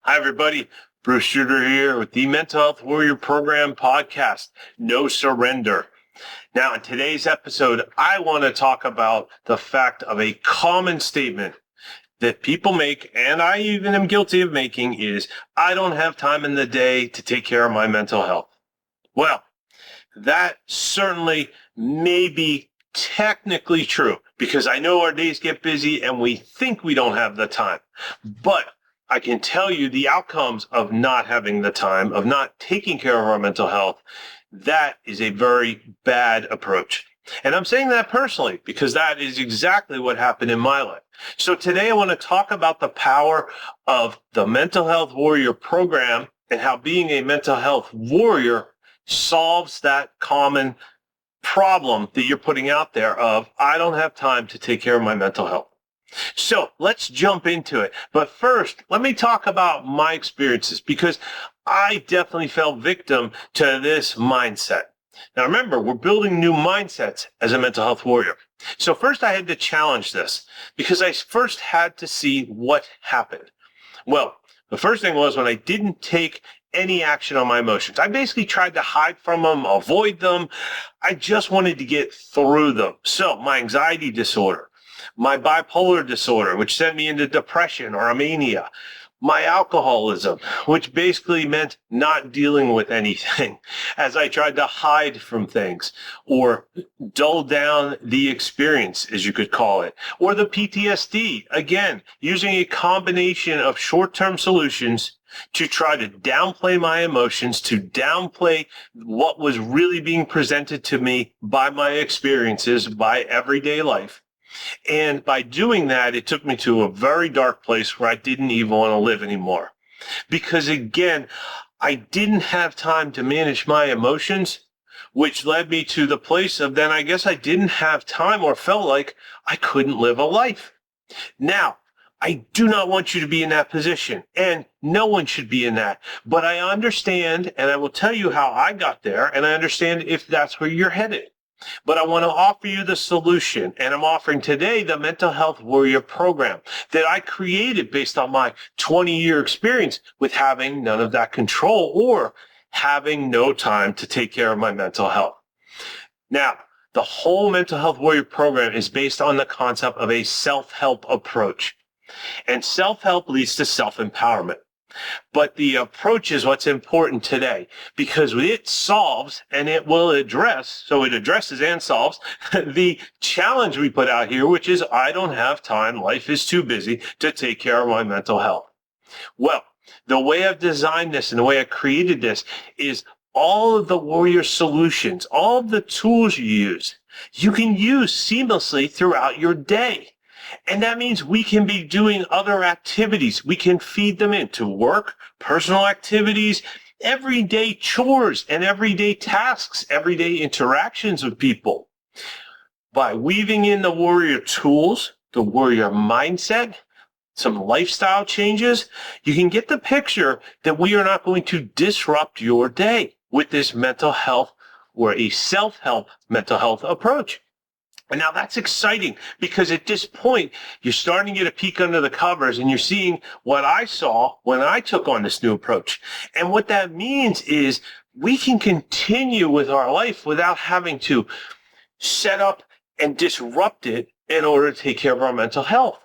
Hi, everybody. Bruce Shooter here with the Mental Health Warrior Program podcast, No Surrender. Now, in today's episode, I want to talk about the fact of a common statement that people make, and I even am guilty of making, is, I don't have time in the day to take care of my mental health. Well, that certainly may be technically true, because I know our days get busy and we think we don't have the time. But I can tell you the outcomes of not having the time, of not taking care of our mental health, that is a very bad approach. And I'm saying that personally because that is exactly what happened in my life. So today I want to talk about the power of the Mental Health Warrior program and how being a mental health warrior solves that common problem that you're putting out there of, I don't have time to take care of my mental health. So let's jump into it. But first, let me talk about my experiences because I definitely fell victim to this mindset. Now remember, we're building new mindsets as a mental health warrior. So first I had to challenge this because I first had to see what happened. Well, the first thing was when I didn't take any action on my emotions. I basically tried to hide from them, avoid them. I just wanted to get through them. So my anxiety disorder, my bipolar disorder, which sent me into depression or a mania, my alcoholism, which basically meant not dealing with anything as I tried to hide from things or dull down the experience, as you could call it, or the PTSD, again, using a combination of short-term solutions to try to downplay my emotions, to downplay what was really being presented to me by my experiences, by everyday life. And by doing that, it took me to a very dark place where I didn't even want to live anymore. Because again, I didn't have time to manage my emotions, which led me to the place of then I guess I didn't have time or felt like I couldn't live a life. Now, I do not want you to be in that position, and no one should be in that. But I understand, and I will tell you how I got there, and I understand if that's where you're headed. But I want to offer you the solution, and I'm offering today the Mental Health Warrior program that I created based on my 20-year experience with having none of that control or having no time to take care of my mental health. Now, the whole Mental Health Warrior program is based on the concept of a self-help approach. And self-help leads to self-empowerment. But the approach is what's important today because it solves and it will address, so it addresses and solves the challenge we put out here, which is I don't have time, life is too busy to take care of my mental health. Well, the way I've designed this and the way I created this is all of the warrior solutions, all of the tools you use, you can use seamlessly throughout your day. And that means we can be doing other activities. We can feed them into work, personal activities, everyday chores and everyday tasks, everyday interactions with people. By weaving in the warrior tools, the warrior mindset, some lifestyle changes, you can get the picture that we are not going to disrupt your day with this mental health or a self-help mental health approach. And now that's exciting because at this point, you're starting to get a peek under the covers and you're seeing what I saw when I took on this new approach. And what that means is we can continue with our life without having to set up and disrupt it in order to take care of our mental health.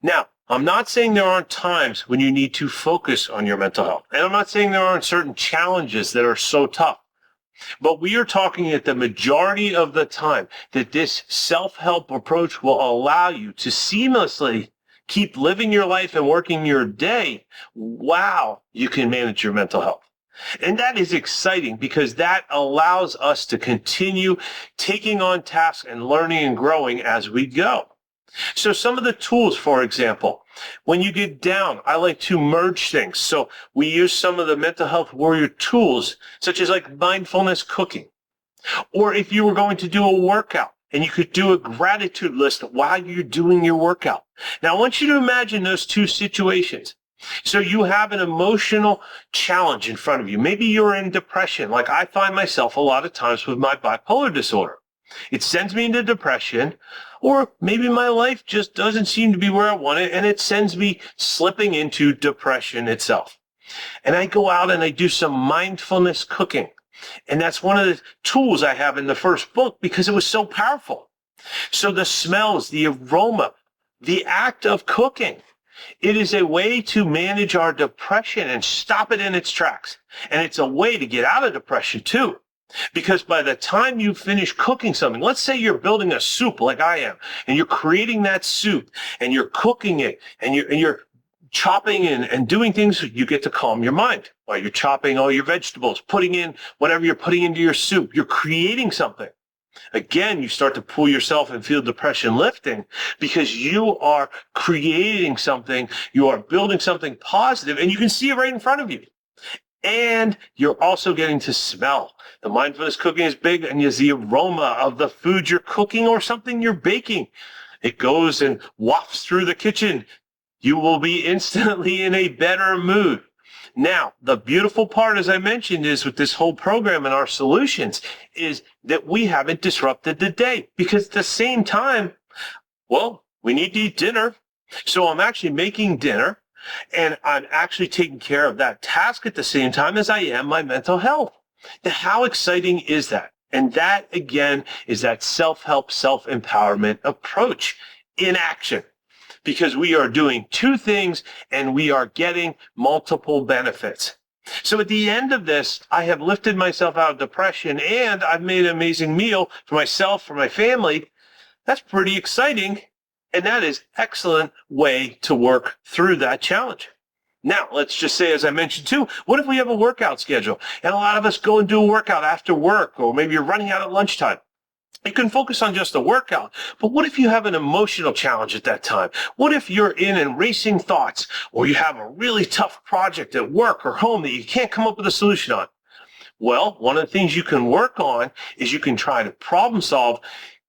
Now, I'm not saying there aren't times when you need to focus on your mental health. And I'm not saying there aren't certain challenges that are so tough. But we are talking at the majority of the time that this self-help approach will allow you to seamlessly keep living your life and working your day while you can manage your mental health. And that is exciting because that allows us to continue taking on tasks and learning and growing as we go. So some of the tools, for example, when you get down, I like to merge things. So we use some of the mental health warrior tools, such as like mindfulness cooking. Or if you were going to do a workout and you could do a gratitude list while you're doing your workout. Now, I want you to imagine those two situations. So you have an emotional challenge in front of you. Maybe you're in depression, like I find myself a lot of times with my bipolar disorder. It sends me into depression. Or maybe my life just doesn't seem to be where I want it, and it sends me slipping into depression itself. And I go out and I do some mindfulness cooking. And that's one of the tools I have in the first book because it was so powerful. So the smells, the aroma, the act of cooking, it is a way to manage our depression and stop it in its tracks. And it's a way to get out of depression too. Because by the time you finish cooking something, let's say you're building a soup like I am, and you're creating that soup and you're cooking it and you're chopping and doing things, you get to calm your mind while you're chopping all your vegetables, putting in whatever you're putting into your soup. You're creating something. Again, you start to pull yourself and feel depression lifting because you are creating something, you are building something positive, and you can see it right in front of you. And you're also getting to smell. The mindfulness cooking is big, and is the aroma of the food you're cooking or something you're baking. It goes and wafts through the kitchen. You will be instantly in a better mood. Now, the beautiful part, as I mentioned, is with this whole program and our solutions, is that we haven't disrupted the day. Because at the same time, well, we need to eat dinner. So I'm actually making dinner, and I'm actually taking care of that task at the same time as I am my mental health. Now, how exciting is that? And that, again, is that self-help, self-empowerment approach in action. Because we are doing two things and we are getting multiple benefits. So at the end of this, I have lifted myself out of depression and I've made an amazing meal for myself, for my family. That's pretty exciting. And that is an excellent way to work through that challenge. Now, let's just say, as I mentioned too, what if we have a workout schedule and a lot of us go and do a workout after work, or maybe you're running out at lunchtime? You can focus on just the workout, but what if you have an emotional challenge at that time? What if you're in racing thoughts, or you have a really tough project at work or home that you can't come up with a solution on? Well, one of the things you can work on is you can try to problem solve.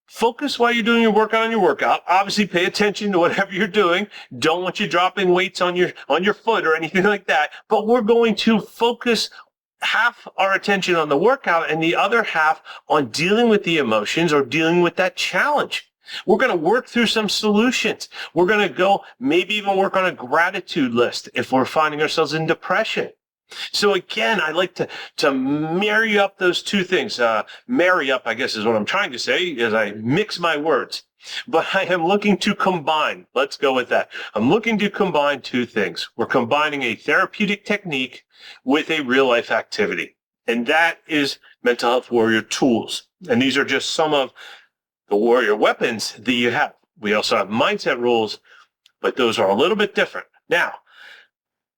Focus while you're doing your workout on your workout. Obviously, pay attention to whatever you're doing. Don't want you dropping weights on your foot or anything like that. But we're going to focus half our attention on the workout and the other half on dealing with the emotions or dealing with that challenge. We're going to work through some solutions. We're going to go maybe even work on a gratitude list if we're finding ourselves in depression. So again, I like to marry up those two things. Marry up, I guess, is what I'm trying to say, as I mix my words. But I am looking to combine. Let's go with that. I'm looking to combine two things. We're combining a therapeutic technique with a real-life activity. And that is Mental Health Warrior tools. And these are just some of the warrior weapons that you have. We also have mindset rules, but those are a little bit different. Now,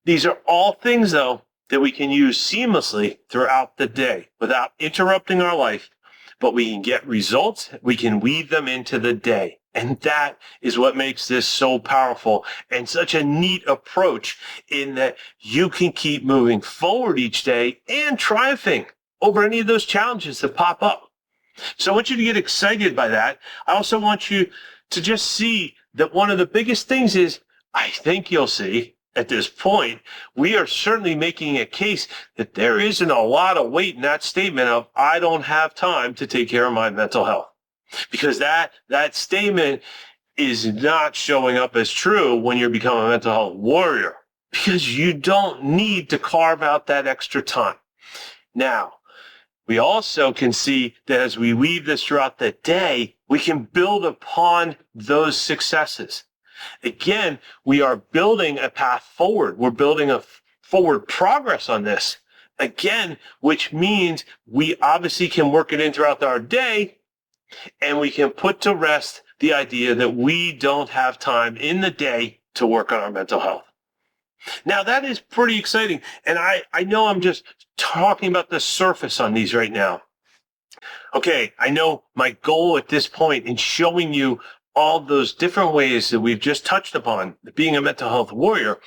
these are all things, though, that we can use seamlessly throughout the day without interrupting our life, but we can get results. We can weave them into the day. And that is what makes this so powerful and such a neat approach, in that you can keep moving forward each day and triumphing over any of those challenges that pop up. So I want you to get excited by that. I also want you to just see that one of the biggest things is, I think you'll see, at this point, we are certainly making a case that there isn't a lot of weight in that statement of, I don't have time to take care of my mental health. Because that statement is not showing up as true when you become a mental health warrior, because you don't need to carve out that extra time. Now, we also can see that as we weave this throughout the day, we can build upon those successes. Again, we are building a path forward. We're building a forward progress on this. Again, which means we obviously can work it in throughout our day, and we can put to rest the idea that we don't have time in the day to work on our mental health. Now, that is pretty exciting. And I know I'm just talking about the surface on these right now. Okay, I know my goal at this point in showing you all those different ways that we've just touched upon, being a mental health warrior,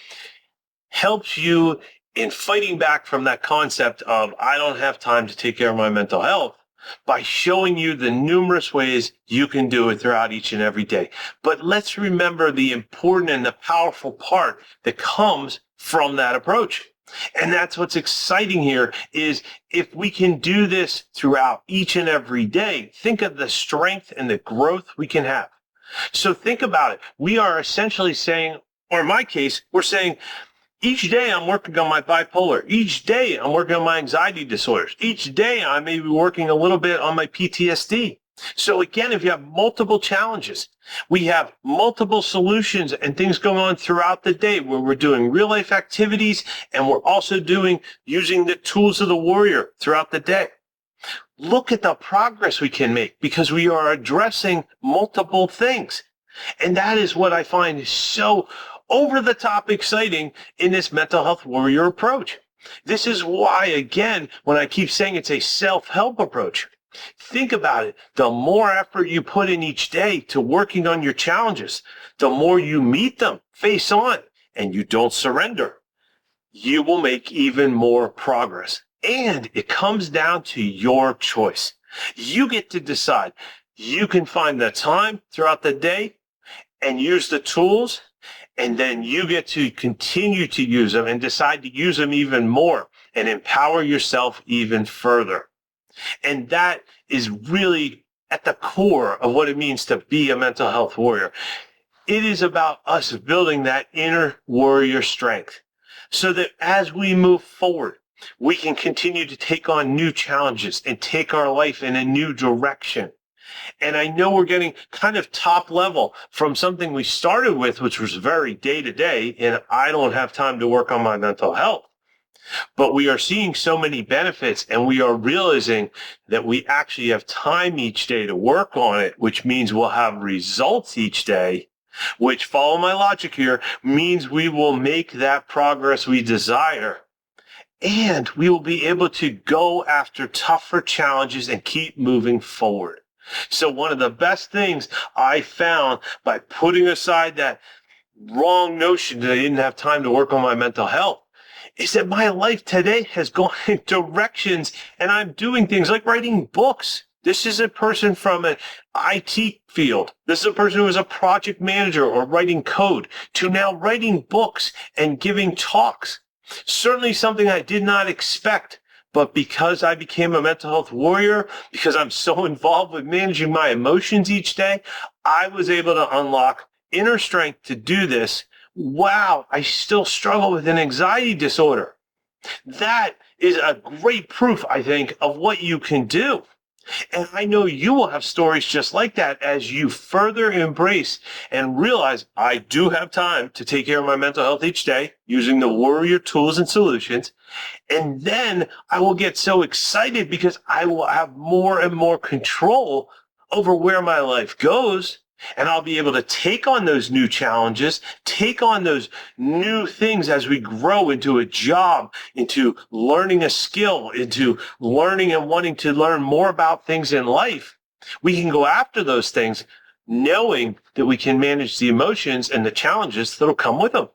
helps you in fighting back from that concept of, I don't have time to take care of my mental health, by showing you the numerous ways you can do it throughout each and every day. But let's remember the important and the powerful part that comes from that approach. And that's what's exciting here, is if we can do this throughout each and every day, think of the strength and the growth we can have. So think about it. We are essentially saying, or in my case, we're saying, each day I'm working on my bipolar. Each day I'm working on my anxiety disorders. Each day I may be working a little bit on my PTSD. So again, if you have multiple challenges, we have multiple solutions and things going on throughout the day where we're doing real life activities and we're also using the tools of the warrior throughout the day. Look at the progress we can make because we are addressing multiple things. And that is what I find is so over the top exciting in this mental health warrior approach. This is why, again, when I keep saying it's a self-help approach, think about it. The more effort you put in each day to working on your challenges, the more you meet them face on and you don't surrender, you will make even more progress. And it comes down to your choice. You get to decide. You can find the time throughout the day and use the tools, and then you get to continue to use them and decide to use them even more and empower yourself even further. And that is really at the core of what it means to be a mental health warrior. It is about us building that inner warrior strength so that as we move forward, we can continue to take on new challenges and take our life in a new direction. And I know we're getting kind of top level from something we started with, which was very day to day, and I don't have time to work on my mental health. But we are seeing so many benefits, and we are realizing that we actually have time each day to work on it, which means we'll have results each day, which, follow my logic here, means we will make that progress we desire. And we will be able to go after tougher challenges and keep moving forward. So one of the best things I found by putting aside that wrong notion that I didn't have time to work on my mental health is that my life today has gone in directions and I'm doing things like writing books. This is a person from an IT field. This is a person who is a project manager or writing code to now writing books and giving talks. Certainly something I did not expect. But because I became a mental health warrior, because I'm so involved with managing my emotions each day, I was able to unlock inner strength to do this. Wow, I still struggle with an anxiety disorder. That is a great proof, I think, of what you can do. And I know you will have stories just like that as you further embrace and realize I do have time to take care of my mental health each day using the warrior tools and solutions. And then I will get so excited because I will have more and more control over where my life goes. And I'll be able to take on those new challenges, take on those new things as we grow into a job, into learning a skill, into learning and wanting to learn more about things in life. We can go after those things knowing that we can manage the emotions and the challenges that'll come with them.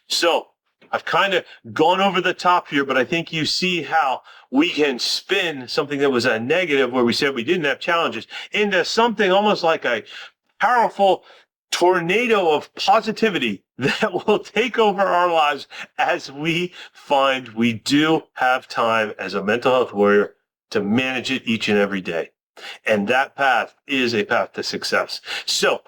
So I've kind of gone over the top here, but I think you see how we can spin something that was a negative where we said we didn't have challenges into something almost like a powerful tornado of positivity that will take over our lives as we find we do have time as a mental health warrior to manage it each and every day. And that path is a path to success. So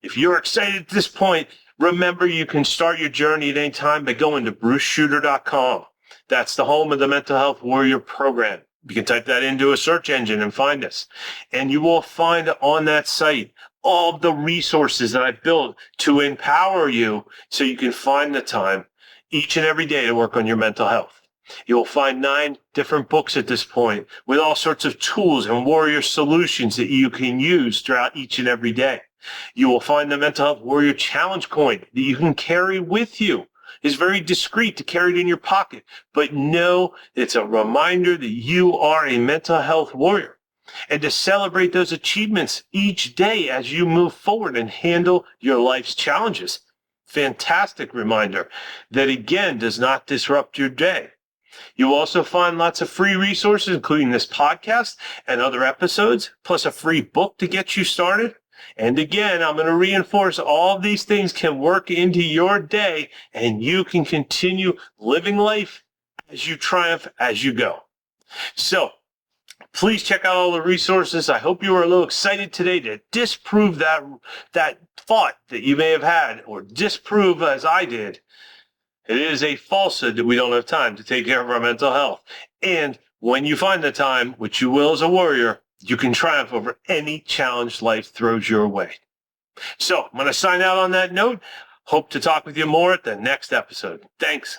if you're excited at this point, remember you can start your journey at any time by going to bruceshooter.com. That's the home of the Mental Health Warrior program. You can type that into a search engine and find us. And you will find on that site all the resources that I built to empower you so you can find the time each and every day to work on your mental health. You'll find 9 different books at this point with all sorts of tools and warrior solutions that you can use throughout each and every day. You will find the Mental Health Warrior Challenge coin that you can carry with you. It's very discreet to carry it in your pocket, but know it's a reminder that you are a mental health warrior. And to celebrate those achievements each day as you move forward and handle your life's challenges. Fantastic reminder that, again, does not disrupt your day. You will also find lots of free resources, including this podcast and other episodes, plus a free book to get you started. And again, I'm going to reinforce all of these things can work into your day, and you can continue living life as you triumph as you go. So, Please check out all the resources. I hope you were a little excited today to disprove that thought that you may have had, or disprove, as I did, it is a falsehood that we don't have time to take care of our mental health. And when you find the time, which you will as a warrior, you can triumph over any challenge life throws your way. So I'm going to sign out on that note. Hope to talk with you more at the next episode. Thanks.